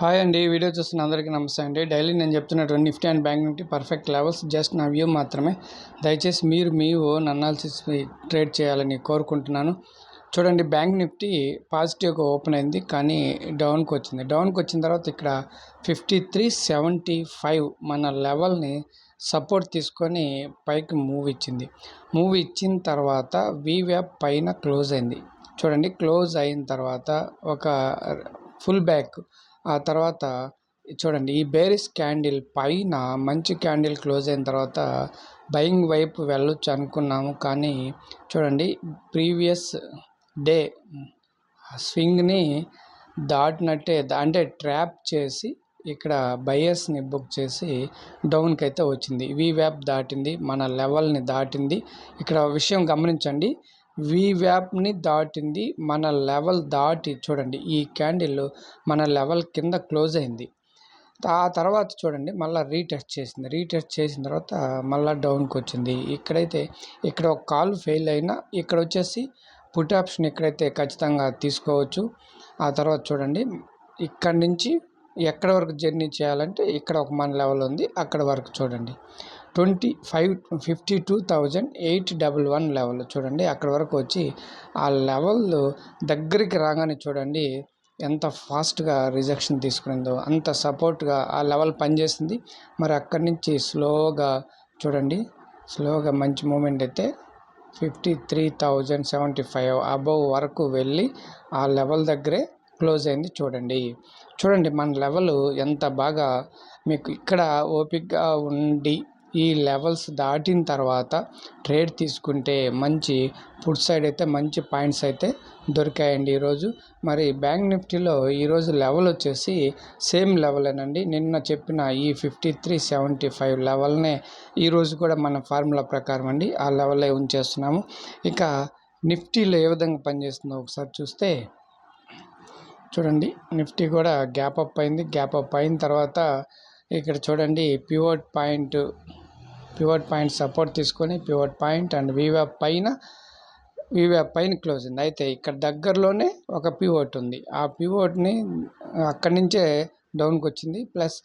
Hi అండి. Video చూస్తున్న అందరికీ నమస్తే అండి. డైలీ నేను చెప్తున్నటువంటి Nifty and bank Nifty perfect levels just నా వ్యూ మాత్రమే. దయచేసి మీరు మీ ఓన్ అనాలిసిస్ ట్రేడ్ చేయాలని కోరుకుంటున్నాను. చూడండి, బ్యాంక్ నిఫ్టీ పాజిటివ్గా ఓపెన్ అయింది, కానీ డౌన్కి వచ్చింది. డౌన్కి వచ్చిన తర్వాత ఇక్కడ 53.75 మన లెవెల్ని సపోర్ట్ తీసుకొని పైకి మూవ్ ఇచ్చింది. మూవ్ ఇచ్చిన తర్వాత వీవ్యాప్ పైన క్లోజ్ అయింది. చూడండి, క్లోజ్ అయిన తర్వాత ఒక ఫుల్ బ్యాక్, ఆ తర్వాత చూడండి ఈ బేరిష్ క్యాండిల్ పైన మంచి క్యాండిల్ క్లోజ్ అయిన తర్వాత బయింగ్ వైపు వెళ్ళొచ్చు అనుకున్నాము, కానీ చూడండి ప్రీవియస్ డే స్వింగ్ని దాటినట్టే, అంటే ట్రాప్ చేసి ఇక్కడ బయర్స్ని బుక్ చేసి డౌన్కి అయితే వచ్చింది. వీవ్యాప్ దాటింది, మన లెవెల్ని దాటింది. ఇక్కడ విషయం గమనించండి, వీవ్యాప్ని దాటింది, మన లెవెల్ దాటి చూడండి ఈ క్యాండిల్ మన లెవెల్ కింద క్లోజ్ అయింది. ఆ తర్వాత చూడండి మళ్ళీ రీటెస్ట్ చేసింది. రీటెస్ట్ చేసిన తర్వాత మళ్ళీ డౌన్కి వచ్చింది. ఇక్కడైతే ఇక్కడ ఒక కాల్ ఫెయిల్ అయినా ఇక్కడ వచ్చేసి పుట్ ఆప్షన్ ఇక్కడైతే ఖచ్చితంగా తీసుకోవచ్చు. ఆ తర్వాత చూడండి ఇక్కడి నుంచి ఎక్కడ వరకు జర్నీ చేయాలంటే ఇక్కడ ఒక మన లెవెల్ ఉంది, అక్కడ వరకు చూడండి 52,811 లెవెల్ చూడండి, అక్కడ వరకు వచ్చి ఆ లెవెల్ దగ్గరికి రాగానే చూడండి ఎంత ఫాస్ట్గా రిజెక్షన్ తీసుకునిందో, అంత సపోర్ట్గా ఆ లెవెల్ పనిచేసింది. మరి అక్కడి నుంచి చూడండి స్లోగా మంచి మూమెంట్ అయితే 53,075 అబవ్ వరకు వెళ్ళి ఆ లెవెల్ దగ్గరే క్లోజ్ అయింది. చూడండి మన లెవెల్ ఎంత బాగా మీకు ఇక్కడ ఓపిక్గా ఉండి ఈ లెవెల్స్ దాటిన తర్వాత ట్రేడ్ తీసుకుంటే మంచి ఫుడ్ సైడ్ అయితే మంచి పాయింట్స్ అయితే దొరికాయండి ఈరోజు. మరి బ్యాంక్ నిఫ్టీలో ఈరోజు లెవెల్ వచ్చేసి సేమ్ లెవెలేనండి, నిన్న చెప్పిన ఈ 53.75 లెవెల్నే ఈరోజు కూడా మన ఫార్ములా ప్రకారం అండి ఆ లెవెలే ఉంచేస్తున్నాము. ఇక నిఫ్టీలో ఏ విధంగా పనిచేస్తుందో ఒకసారి చూస్తే చూడండి, నిఫ్టీ కూడా గ్యాప్ అప్ అయింది. గ్యాప్ అప్ అయిన తర్వాత ఇక్కడ చూడండి పివోట్ పాయింట్ సపోర్ట్ తీసుకొని పివోట్ పాయింట్ అండ్ వీవ్యాప్ పైన క్లోజ్ అయింది. అయితే ఇక్కడ దగ్గరలోనే ఒక పివోట్ ఉంది, ఆ పివోట్ని అక్కడి నుంచే డౌన్కి వచ్చింది. ప్లస్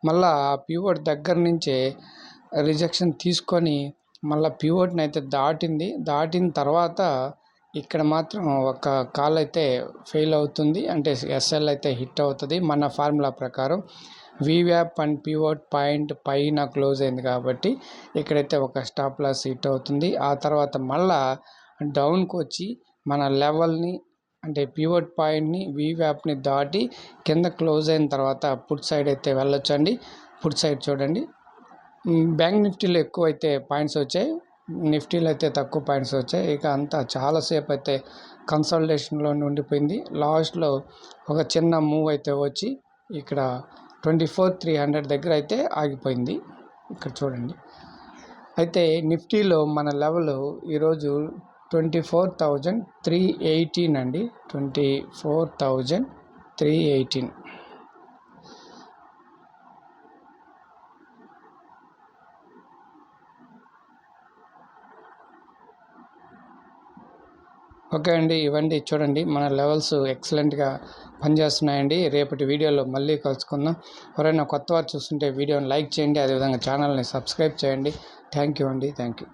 మళ్ళీ ఆ పివోట్ దగ్గర నుంచే రిజెక్షన్ తీసుకొని మళ్ళీ పివోట్ని అయితే దాటిన తర్వాత ఇక్కడ మాత్రం ఒక కాల్ అయితే ఫెయిల్ అవుతుంది, అంటే ఎస్ఎల్ అయితే హిట్ అవుతుంది. మన ఫార్ములా ప్రకారం వీవ్యాప్ అండ్ పివోట్ పాయింట్ పైన క్లోజ్ అయింది కాబట్టి ఇక్కడైతే ఒక స్టాప్ లాస్ హిట్ అవుతుంది. ఆ తర్వాత మళ్ళా డౌన్కి వచ్చి మన లెవెల్ని, అంటే పివోట్ పాయింట్ని వీవ్యాప్ని దాటి కింద క్లోజ్ అయిన తర్వాత పుట్ సైడ్ అయితే వెళ్ళొచ్చండి. పుట్ సైడ్ చూడండి బ్యాంక్ నిఫ్టీలో ఎక్కువ అయితే పాయింట్స్ వచ్చాయి, నిఫ్టీలో అయితే తక్కువ పాయింట్స్ వచ్చాయి. ఇక అంతా చాలాసేపు అయితే కన్సల్టేషన్లో ఉండిపోయింది. లాస్ట్లో ఒక చిన్న మూవ్ అయితే వచ్చి ఇక్కడ 24,300 దగ్గర అయితే ఆగిపోయింది. ఇక్కడ చూడండి, అయితే నిఫ్టీలో మన లెవెల్ ఈరోజు 24,318 అండి, 24,318. ఓకే అండి, ఇవ్వండి చూడండి మన లెవెల్స్ ఎక్సలెంట్గా పనిచేస్తున్నాయండి. రేపటి వీడియోలో మళ్ళీ కలుసుకుందాం. ఎవరైనా కొత్త వారు చూస్తుంటే వీడియోని లైక్ చేయండి, అదేవిధంగా ఛానల్ని సబ్స్క్రైబ్ చేయండి. థ్యాంక్ యూ అండి, థ్యాంక్ యూ.